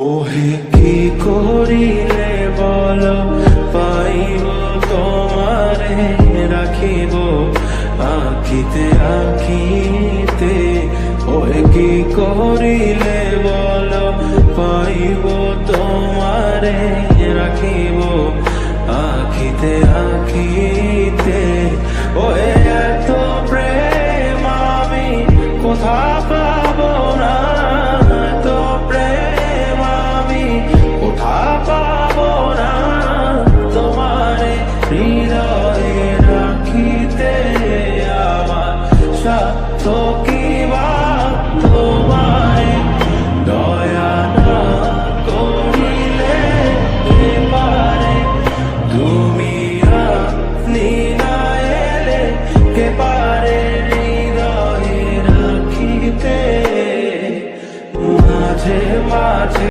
ওহে কি করিলে বল পাইব তোমারে রাখিব আখিতে আখিতে। ওহে কি করিলে বল পাইব তোমারে